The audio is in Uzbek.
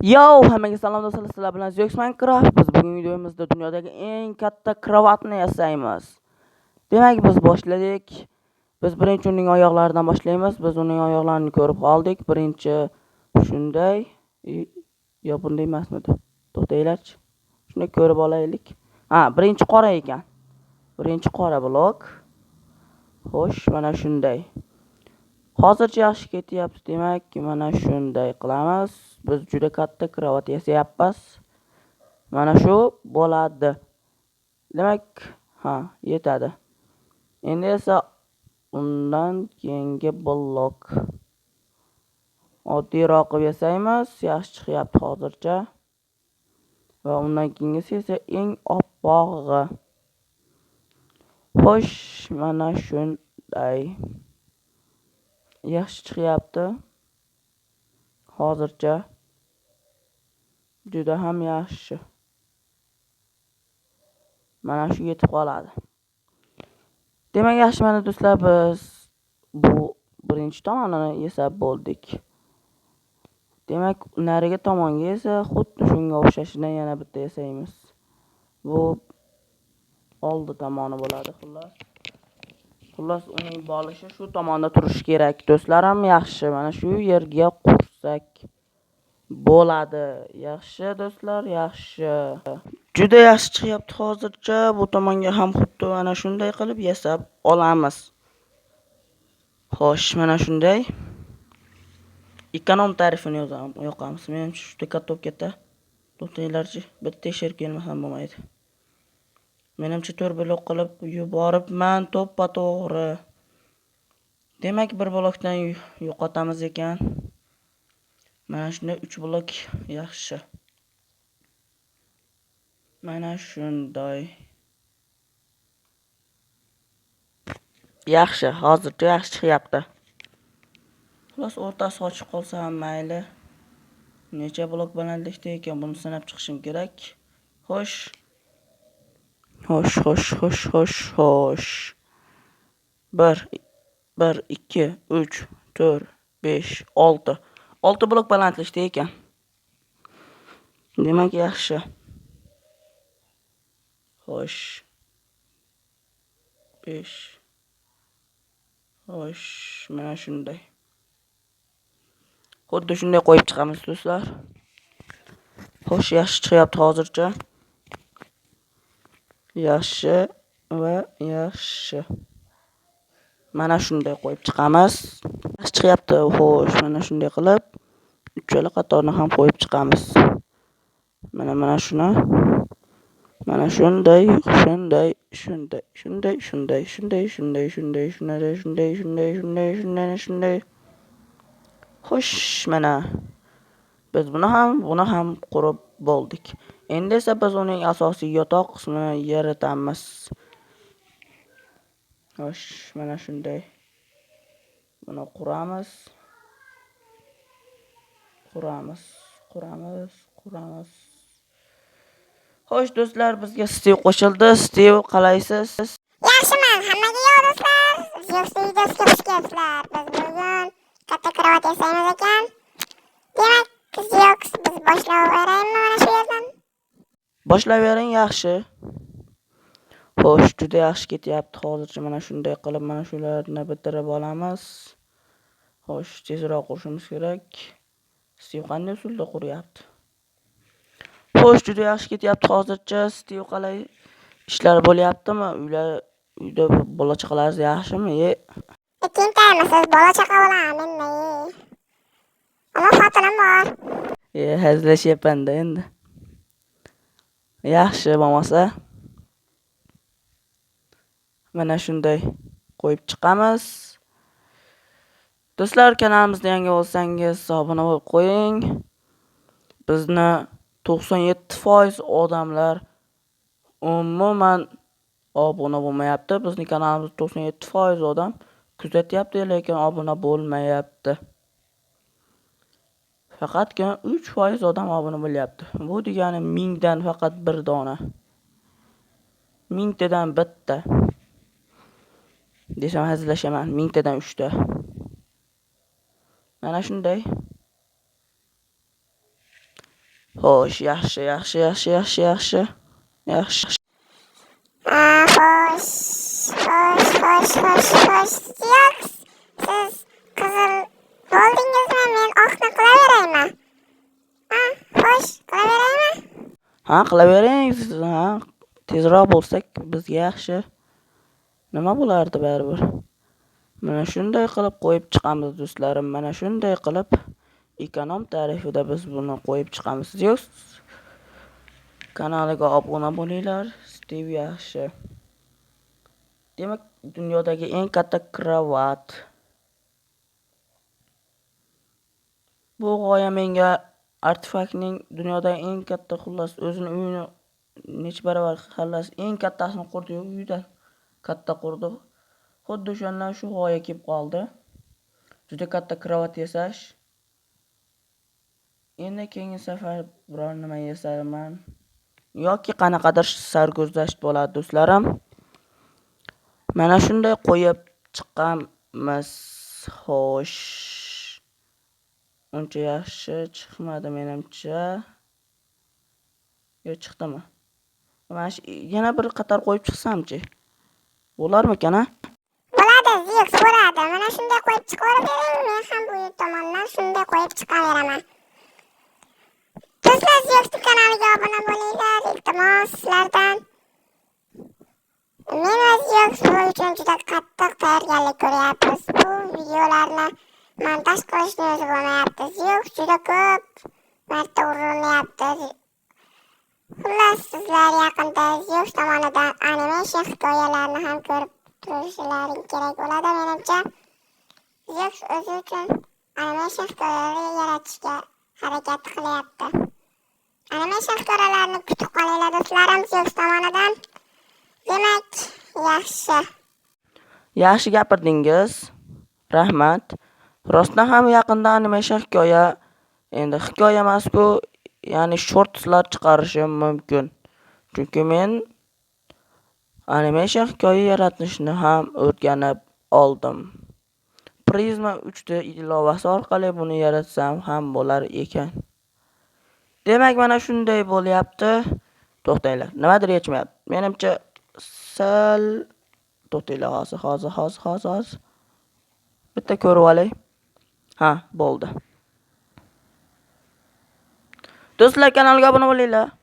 Yo, hammaga salom do'stlar, sizlar bilan Zeus Minecraft. Biz bugungi videomizda dunyodagi eng katta kravatni yasaymiz. Demak, biz boshladik. Biz birinchi uning oyoqlaridan boshlaymiz. Biz uning oyoqlarini ko'rib qoldik. Birinchi shunday, yo bunday emasmidi? To'xtanglarchi. Shuni ko'rib olaylik. Birinchi qora ekan. Birinchi qora blok. Xo'sh, mana shunday. Hozircha yaxshi ketyapti. Demak, mana shunday qilamiz. Biz juda katta kravat yasayapmiz. Mana shu bo'ladi. Demak, yetadi. Endi esa undan keyingi blok oddiyroq yasaymiz. Yaxshi chiqyapti hozircha. Va undan keyingisi esa eng oppog'i. Xo'sh, mana shunday. Yaxshi chiqyapti. Hozircha juda ham yaxshi. Mana shu yetib qoladi. Demak, yaxshi mana do'stlar, biz bu birinchi tomonini yasab bo'ldik. Demak, nariga tomonga esa xuddi shunga o'xshashidan yana bitta yasaymiz. Bu oldi tomoni bo'ladi xullas uning bolishi shu tomonda turishi kerak. Do'stlarim, yaxshi. Mana shu yerga qursak bo'ladi. Yaxshi do'stlar, yaxshi. Juda yaxshi chiqyapti hozircha. Bu tomonga ham xuddi mana shunday qilib yasab olamiz. Xo'sh, mana shunday. Ekonom tarifini yoqamiz. Menimcha juda katta. To'xtanglarchi, bitta tekshirib kelmasam bo'lmaydi. Menimcha 4 blok qilib yuboribman to'ppa-to'g'ri. Demak, bir blokdan yo'qotamiz ekan. Mana shunday 3 blok yaxshi. Mana shunday. Yaxshi, hozircha yaxshi chiqyapti. Xullas, o'rtasi ochiq qolsa ham mayli. Necha blok balandlikda ekan, buni sanab chiqishim kerak. Xo'sh. 1 2 3 4 5 6. 6 blok balandlikda ekan. Demak, yaxshi. Xo'sh. 5. Xo'sh, mana shunday. Xuddi shunday qo'yib chiqamiz do'stlar. Xo'sh, yaxshi chiqyapti hozircha. Yaxshi va yaxshi. Mana shunday qo'yib chiqamiz. Yaxshi chiqyapti. Xo'sh, mana shunday qilib uchala qatorni ham qo'yib chiqamiz. Mana shuni. Mana shunday. Xo'sh, mana biz buni ham qurib bo'ldik. Endi esa biz uning asosiy yotoq qismini yaratamiz. Xo'sh, mana shunday. Buni quramiz. Xo'sh do'stlar, bizga Steve qo'shildi. Steve, qalaysiz? Yaxshiman, hammaga yo'q do'stlar. Zeus videosiga xush kelibsizlar. Biz bugun katta kravat yasaymiz ekan. Demak, Zeus, biz boshlayveraymi mana shu yerdan? Boshlayvering, yaxshi. Xo'sh, juda yaxshi ketyapti. Hozircha mana shunday qilib mana shularni bitirib olamiz. Xo'sh, tezroq qurishimiz kerak. Steve qanday usulda quryapti? Xo'sh, juda yaxshi ketyapti hozircha. Steve, qalay ishlar bo'lyaptimi? Uyda bola chaqalaringiz yaxshimi? Ikkinchimisiz bola chaqa bilan menda. Ammo xotinim bor. Hazillashyapman-da endi. Yaxshi bo'lmasa. Mana shunday qo'yib chiqamiz. Do'stlar, kanalimizga yangi bo'lsangiz obuna bo'lib qo'ying. Bizni 97% odamlar umuman obuna bo'lmayapti. Bizning kanalimizda 97% odam kuzatyapti, lekin obuna bo'lmayapti. Faqatgina 3% odam obuna bo'lyapti. Bu degani 1000 dan faqat 1 dona. 1000 tadan bitta. Desam hazillashaman. 1000 tadan 3 ta. Mana shunday. Xo'sh, yaxshi. Xo'sh. Yo'q, siz qizil bo'ldingizmi? Men oqni qilaveraymi? Xo'sh, qilaveraymi? Ha, qilavering siz, ha. Tezroq bo'lsak bizga yaxshi. Nima bo'lardi baribir. Mana shunday qilib qo'yib chiqamiz do'stlarim. Mana shunday qilib ekonom tarifida biz buni qo'yib chiqamiz. Yo'q. Kanaliga obuna bo'linglar. Steve yaxshi. Demak, dunyodagi eng katta kravat. Bu g'oya menga artefaktning dunyodagi eng katta, xullas, o'zini uyini nech baravar xallas eng kattasini qurdi-yu, uydan katta qurdi. Xuddi o'shandan shu g'oya kelib qoldi. Juda katta kravat yasash. Endi keyingi safar biror nima yasaman yoki qanaqadir sarguzasht bo'ladi do'stlarim. Mana shunday qo'yib chiqqanmiz. Xo'sh. Uncha yaxshi chiqmadi menimcha. Yo, chiqdimi? Mana yana bir qator qo'yib chiqsamchi. Bo'larmikan, ha? Bo'ladi, Ziyux, bo'ladi. Mana shunday qo'yib chiqaveravering. Men ham bu tomondan shunday qo'yib chiqaveraman. Do'stlar, Ziyux kanaliga obuna bo'linglar. Iltimos sizlardan. Men va Ziyux bu uchun juda qattiq tayyorgarlik ko'ryapmiz. Bu videolarni montaj qilishni o'zi bo'lmayapti. Ziyux juda ko'p marta urinyapti. Xullas, sizlar yaqinda Ziyux tomonidan animation hikoyalarni ham ko'rib turishlaring kerak bo'ladi. Menimcha Ziyux o'zi uchun animation hikoyalar yaratishga harakat qilyapti. Animation hikoyalarni kutib qolinglar do'stlarim Ziyux tomonidan. Demak, Yaxshi gapirdingiz. Rahmat. Rostdan ham yaqinda animation hikoya, endi hikoya emas-ku, ya'ni shortlar chiqarishim mumkin. Chunki men animation hikoya yaratishni ham o'rganib oldim. Prisma 3D ilovasi orqali buni yaratsam ham bo'lar ekan. Demak, mana shunday bo'lyapti. To'xtanglar. Nimadir yetmayapti. Menimcha sal to'xtanglar hozir. Bitta ko'rib olay. Ha, bo'ldi. Do'stlar, kanalga obuna bo'linglar.